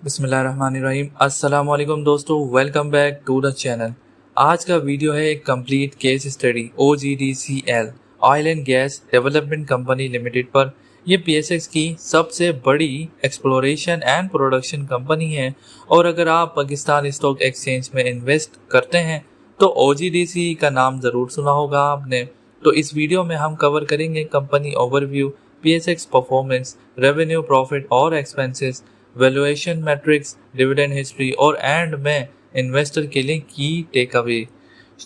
बिस्मिल्लाहिर्रहमानिर्रहीम। अस्सलाम वालेकुम दोस्तों, welcome back to the channel. आज का वीडियो है एक complete case study OGDCL oil and gas development company limited पर। यह PSX की सबसे बड़ी एक्सप्लोरेशन एंड प्रोडक्शन कंपनी है और अगर आप पाकिस्तान स्टॉक एक्सचेंज में इन्वेस्ट करते हैं तो OGDC का नाम ज़रूर सुना होगा आपने। तो इस वीडियो में हम कवर करेंगे company overview, PSX performance, revenue, profit और expenses, valuation metrics, dividend history और एंड में इन्वेस्टर के लिए की टेक अवे।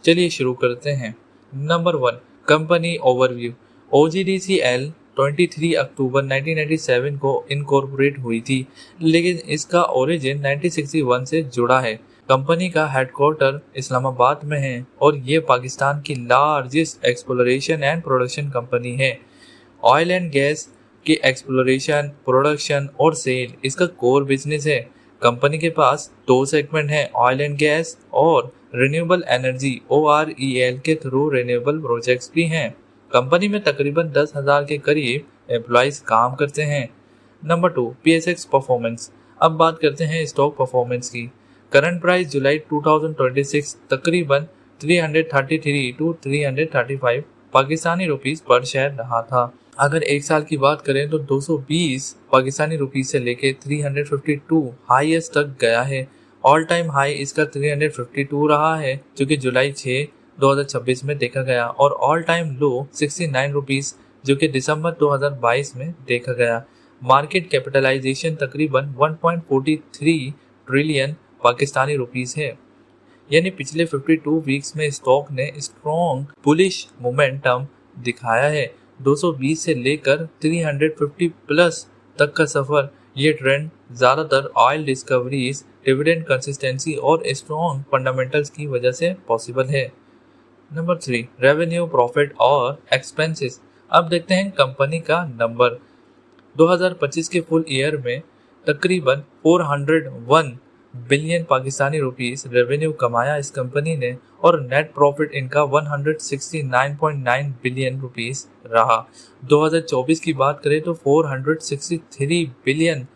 चलिए शुरू करते हैं। Number 1, company overview. OGDCL 23 अक्टूबर 1997 को इनकॉर्पोरेट हुई थी, लेकिन इसका ओरिजिन 1961 से जुड़ा है। कंपनी का हेडक्वार्टर इस्लामाबाद में है और ये पाकिस्तान की largest exploration and production company है। ऑयल एंड गैस की एक्सप्लोरेशन, प्रोडक्शन और सेल इसका कोर बिजनेस है। कंपनी के पास दो सेगमेंट हैं, ऑयल एंड गैस और रिन्यूएबल एनर्जी OREL के थ्रू रिन्यूएबल प्रोजेक्ट्स भी हैं। कंपनी में तकरीबन 10,000 के करीब एम्प्लॉइज काम करते हैं। Number 2, PSX performance. अब बात करते हैं स्टॉक परफॉर्मेंस की। करंट प्राइस जुलाई 2026 तकरीबन 333 टू 335 पाकिस्तानी रुपीस पर शेयर रहा था। अगर एक साल की बात करें तो 220 पाकिस्तानी रुपीस से लेके 352 हाईएस्ट तक गया है। ऑल टाइम हाई इसका 352 रहा है जो कि जुलाई 6 2026 में देखा गया, और ऑल टाइम लो 69 रुपीस जो कि दिसंबर 2022 में देखा गया। मार्केट कैपिटलाइजेशन तकरीबन 1.43 ट्रिलियन पाकिस्तानी रुपीस है। यानी पिछले 52 वीक्स में स्टॉक ने स्ट्रॉन्ग बुलिश मोमेंटम दिखाया है। 220 से लेकर 350 प्लस तक का सफर। ये ट्रेंड ज़्यादातर ऑयल डिस्कवरीज, डिविडेंड कंसिस्टेंसी और स्ट्रॉन्ग फंडामेंटल्स की वजह से पॉसिबल है। नंबर 3, रेवेन्यू, प्रॉफिट और एक्सपेंसेस। अब देखते हैं कंपनी का नंबर। 2025 के फुल ईयर में तकरीबन 401 बिलियन पाकिस्तानी रुपीस रेवेन्यू कमाया इस कंपनी ने, और नेट प्रॉफिट इनका 169.9 बिलियन रुपीस रहा। 2024 की बात करें तो 463 बिलियन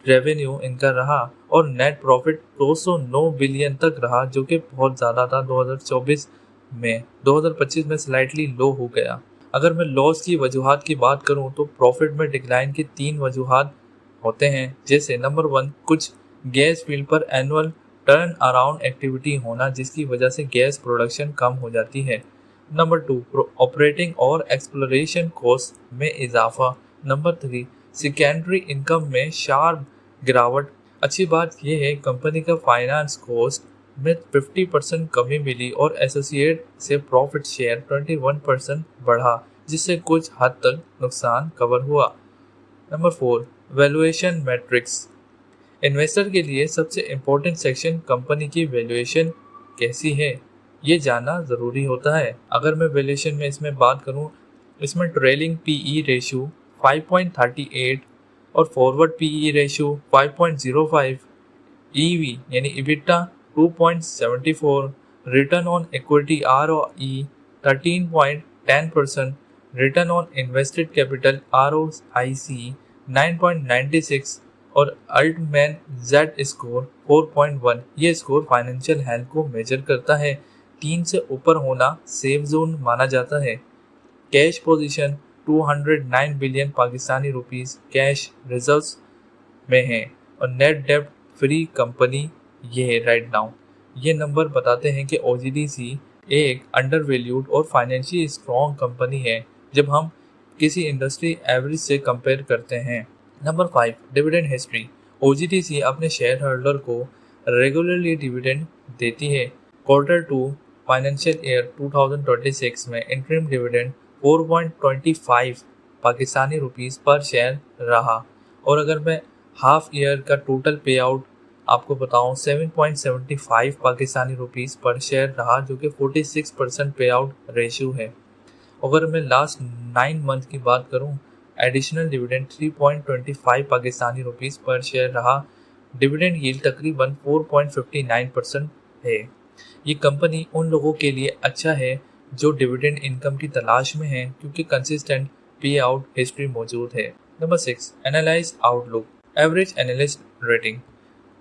रेवेन्यू इनका रहा और नेट प्रॉफिट 209 बिलियन तक रहा, जो कि बहुत ज़्यादा था 2024 में। 2025 में स्लाइटली लो हो गया। अगर मैं लॉस की वजूहात की बात करूं तो प्रॉफिट में डिक्लाइन की 3 वजूहात होते हैं, जैसे नंबर 1, कुछ गैस फील्ड पर एनुअल टर्न अराउंड एक्टिविटी होना जिसकी वजह से गैस प्रोडक्शन कम हो जाती है। नंबर 2, ऑपरेटिंग और एक्सप्लोरेशन कॉस्ट में इजाफा। नंबर 3, सेकेंडरी इनकम में शार्प गिरावट। अच्छी बात यह है कंपनी का फाइनेंस कॉस्ट में 50% कमी मिली और एसोसिएट से प्रॉफिट शेयर 21% बढ़ा, जिससे कुछ हद तक नुकसान कवर हुआ। Number 4, valuation matrix. इन्वेस्टर के लिए सबसे इम्पोर्टेंट सेक्शन कंपनी की वैल्यूएशन कैसी है ये जानना ज़रूरी होता है। अगर मैं वैल्यूएशन में इसमें बात करूं, इसमें ट्रेलिंग PE रेशियो 5.38 और फॉरवर्ड PE रेशियो 5.05, EV यानी EBITDA 2.74, return on equity ROE 13.10%, return on invested capital ROIC 9.96 और अल्टमैन Z स्कोर 4.1। ये स्कोर फाइनेंशियल हेल्थ को मेजर करता है। 3 से ऊपर होना सेफ जोन माना जाता है। Cash position 209 billion Pakistani rupees cash reserves में है और नेट डेब्ट फ्री कंपनी ये है राइट नाउ। ये नंबर बताते हैं कि OGDC एक अंडर वैल्यूड और फाइनेंशियली स्ट्रॉन्ग कंपनी है जब हम किसी इंडस्ट्री एवरेज से कंपेयर करते हैं। Number 5, dividend history. OGDC अपने शेयर होल्डर को रेगुलरली डिविडेंड देती है। Q2 फाइनेंशियल ईयर 2026 में इंटरिम डिविडेंड 4.25 पाकिस्तानी रुपीस पर शेयर रहा, और अगर मैं हाफ ईयर का टोटल पे आउट आपको बताऊं 7.75 पाकिस्तानी रुपीस पर शेयर रहा, जो कि 46% पे आउट रेशियो है। अगर मैं लास्ट 9 मंथ की बात करूं, एडिशनल डिविडेंड 3.25 पाकिस्तानी रुपीस पर शेयर रहा। डिविडेंड यील्ड तकरीबन 4.59% है। ये कंपनी उन लोगों के लिए अच्छा है जो डिविडेंड इनकम की तलाश में हैं, क्योंकि कंसिस्टेंट पे आउट हिस्ट्री मौजूद है। Number 6, analyse outlook, average analyst rating.